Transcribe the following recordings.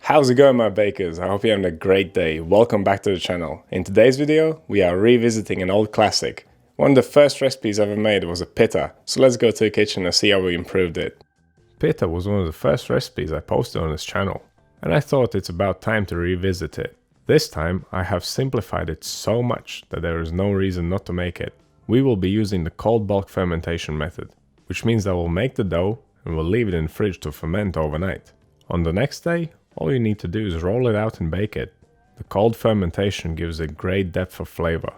How's it going, my bakers? I hope you're having a great day. Welcome back to the channel. In today's video, we are revisiting an old classic. One of the first recipes I ever made was a pita, so let's go to the kitchen and see how we improved it. Pita was one of the first recipes I posted on this channel, and I thought it's about time to revisit it. This time, I have simplified it so much that there is no reason not to make it. We will be using the cold bulk fermentation method, which means that we'll make the dough and we'll leave it in the fridge to ferment overnight. On the next day, all you need to do is roll it out and bake it. The cold fermentation gives a great depth of flavor,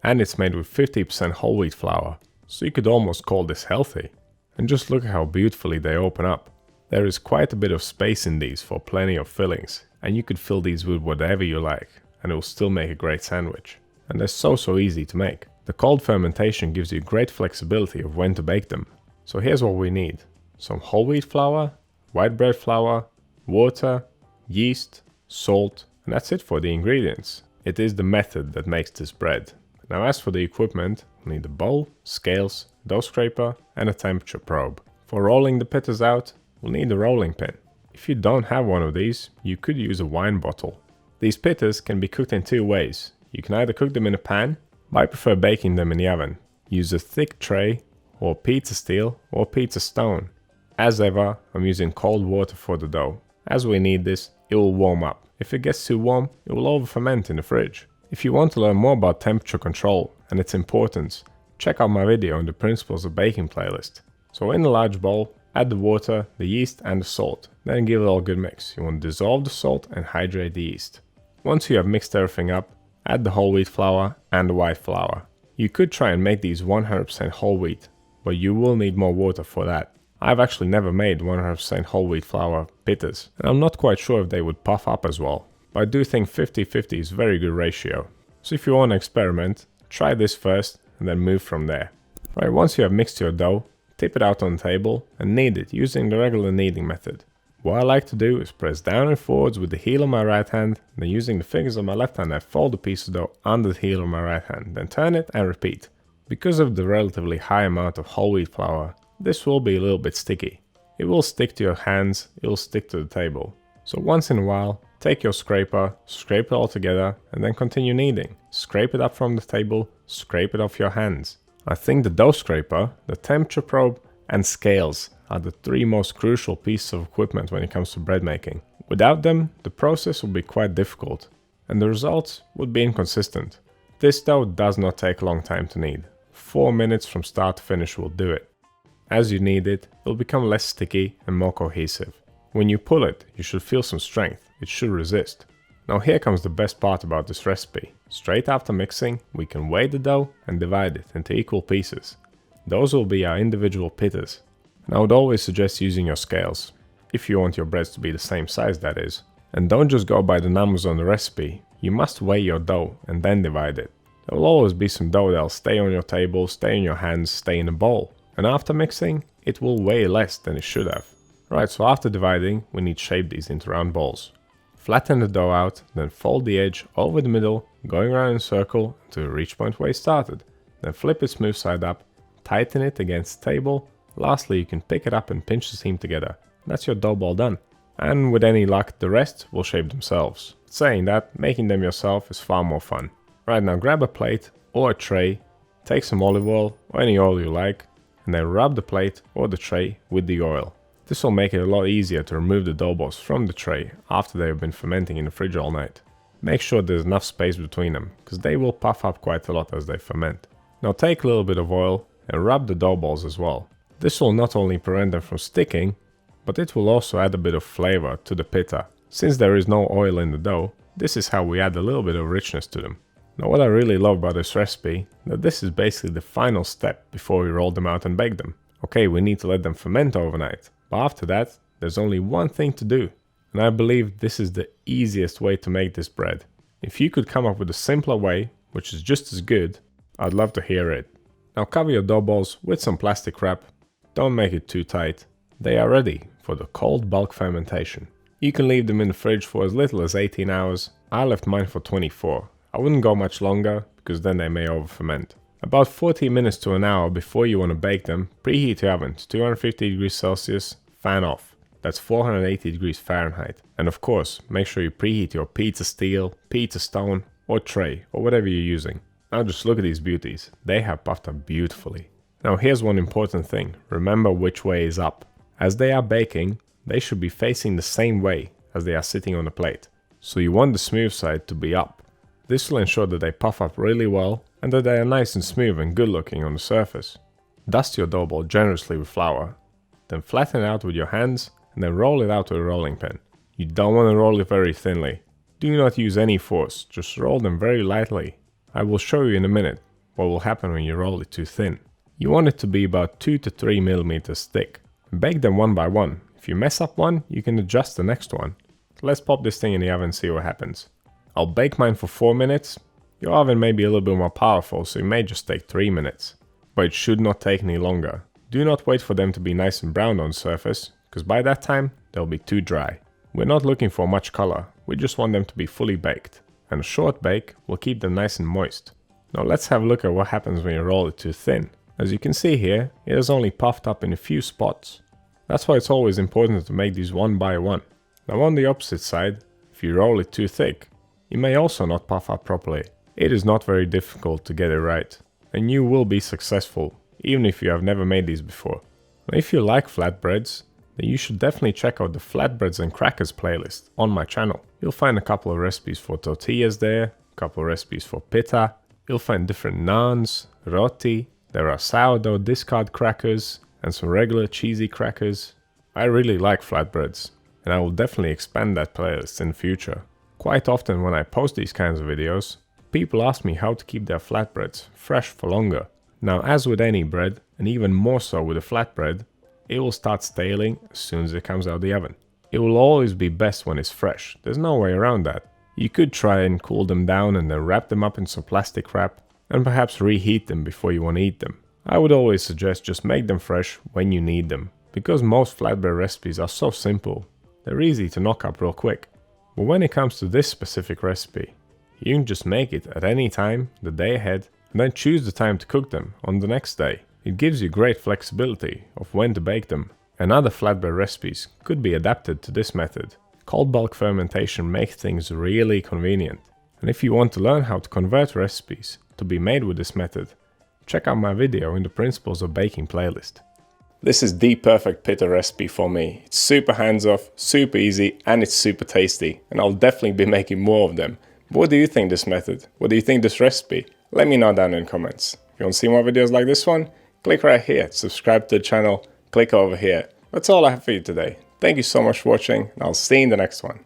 and it's made with 50% whole wheat flour, so you could almost call this healthy. And just look at how beautifully they open up. There is quite a bit of space in these for plenty of fillings, and you could fill these with whatever you like, and it will still make a great sandwich. And they're so easy to make. The cold fermentation gives you great flexibility of when to bake them. So here's what we need: some whole wheat flour, white bread flour, water, yeast, salt, and that's it for the ingredients. It is the method that makes this bread. Now as for the equipment, we'll need a bowl, scales, dough scraper, and a temperature probe. For rolling the pitas out, we'll need a rolling pin. If you don't have one of these, you could use a wine bottle. These pitas can be cooked in two ways. You can either cook them in a pan, but I prefer baking them in the oven. Use a thick tray, or pizza steel, or pizza stone. As ever, I'm using cold water for the dough. As we need this, it will warm up. If it gets too warm, it will over-ferment in the fridge. If you want to learn more about temperature control and its importance, check out my video on the principles of baking playlist. So in a large bowl, add the water, the yeast and the salt. Then give it all a good mix. You want to dissolve the salt and hydrate the yeast. Once you have mixed everything up, add the whole wheat flour and the white flour. You could try and make these 100% whole wheat, but you will need more water for that. I've actually never made 100% whole wheat flour pitas, and I'm not quite sure if they would puff up as well, but I do think 50-50 is a very good ratio. So if you want to experiment, try this first and then move from there. Right, once you have mixed your dough, tip it out on the table and knead it using the regular kneading method. What I like to do is press down and forwards with the heel of my right hand, then using the fingers of my left hand I fold the piece of dough under the heel of my right hand, then turn it and repeat. Because of the relatively high amount of whole wheat flour, this will be a little bit sticky. It will stick to your hands, it will stick to the table. So once in a while, take your scraper, scrape it all together, and then continue kneading. Scrape it up from the table, scrape it off your hands. I think the dough scraper, the temperature probe, and scales are the three most crucial pieces of equipment when it comes to bread making. Without them, the process would be quite difficult, and the results would be inconsistent. This dough does not take a long time to knead. 4 minutes from start to finish will do it. As you knead it, it will become less sticky and more cohesive. When you pull it, you should feel some strength, it should resist. Now here comes the best part about this recipe. Straight after mixing, we can weigh the dough and divide it into equal pieces. Those will be our individual pitas. And I would always suggest using your scales, if you want your breads to be the same size, that is. And don't just go by the numbers on the recipe, you must weigh your dough and then divide it. There will always be some dough that will stay on your table, stay in your hands, stay in a bowl. And after mixing, it will weigh less than it should have. Right, so after dividing, we need to shape these into round balls. Flatten the dough out, then fold the edge over the middle, going around in a circle until you reach point where you started. Then flip it smooth side up, tighten it against the table. Lastly, you can pick it up and pinch the seam together. That's your dough ball done. And with any luck, the rest will shape themselves. Saying that, making them yourself is far more fun. Right, now grab a plate or a tray, take some olive oil or any oil you like, and then rub the plate or the tray with the oil. This will make it a lot easier to remove the dough balls from the tray after they have been fermenting in the fridge all night. Make sure there's enough space between them, because they will puff up quite a lot as they ferment. Now take a little bit of oil and rub the dough balls as well. This will not only prevent them from sticking, but it will also add a bit of flavor to the pita. Since there is no oil in the dough, this is how we add a little bit of richness to them. Now what I really love about this recipe, that this is basically the final step before we roll them out and bake them. Okay, we need to let them ferment overnight, but after that, there's only one thing to do. And I believe this is the easiest way to make this bread. If you could come up with a simpler way, which is just as good, I'd love to hear it. Now cover your dough balls with some plastic wrap. Don't make it too tight. They are ready for the cold bulk fermentation. You can leave them in the fridge for as little as 18 hours. I left mine for 24. I wouldn't go much longer, because then they may over-ferment. About 40 minutes to an hour before you want to bake them, preheat your oven to 250 degrees Celsius, fan off. That's 480 degrees Fahrenheit. And of course, make sure you preheat your pizza steel, pizza stone, or tray, or whatever you're using. Now just look at these beauties. They have puffed up beautifully. Now here's one important thing. Remember which way is up. As they are baking, they should be facing the same way as they are sitting on the plate. So you want the smooth side to be up. This will ensure that they puff up really well and that they are nice and smooth and good looking on the surface. Dust your dough ball generously with flour. Then flatten it out with your hands and then roll it out with a rolling pin. You don't want to roll it very thinly. Do not use any force, just roll them very lightly. I will show you in a minute what will happen when you roll it too thin. You want it to be about 2 to 3 millimeters thick. Bake them one by one. If you mess up one, you can adjust the next one. Let's pop this thing in the oven and see what happens. I'll bake mine for 4 minutes. Your oven may be a little bit more powerful, so it may just take 3 minutes. But it should not take any longer. Do not wait for them to be nice and brown on the surface, because by that time, they'll be too dry. We're not looking for much color, we just want them to be fully baked. And a short bake will keep them nice and moist. Now let's have a look at what happens when you roll it too thin. As you can see here, it has only puffed up in a few spots. That's why it's always important to make these one by one. Now on the opposite side, if you roll it too thick, you may also not puff up properly. It is not very difficult to get it right, and you will be successful, even if you have never made these before. Now if you like flatbreads, then you should definitely check out the Flatbreads and Crackers playlist on my channel. You'll find a couple of recipes for tortillas there, a couple of recipes for pita, you'll find different naans, roti, there are sourdough discard crackers, and some regular cheesy crackers. I really like flatbreads, and I will definitely expand that playlist in the future. Quite often when I post these kinds of videos, people ask me how to keep their flatbreads fresh for longer. Now as with any bread, and even more so with a flatbread, it will start staling as soon as it comes out of the oven. It will always be best when it's fresh, there's no way around that. You could try and cool them down and then wrap them up in some plastic wrap, and perhaps reheat them before you want to eat them. I would always suggest just make them fresh when you need them, because most flatbread recipes are so simple, they're easy to knock up real quick. But when it comes to this specific recipe, you can just make it at any time, the day ahead, and then choose the time to cook them on the next day. It gives you great flexibility of when to bake them, and other flatbread recipes could be adapted to this method. Cold bulk fermentation makes things really convenient. And if you want to learn how to convert recipes to be made with this method, check out my video in the Principles of Baking playlist. This is the perfect pita recipe for me. It's super hands-off, super easy, and it's super tasty. And I'll definitely be making more of them. But what do you think this method? What do you think this recipe? Let me know down in the comments. If you want to see more videos like this one, click right here, subscribe to the channel, click over here. That's all I have for you today. Thank you so much for watching, and I'll see you in the next one.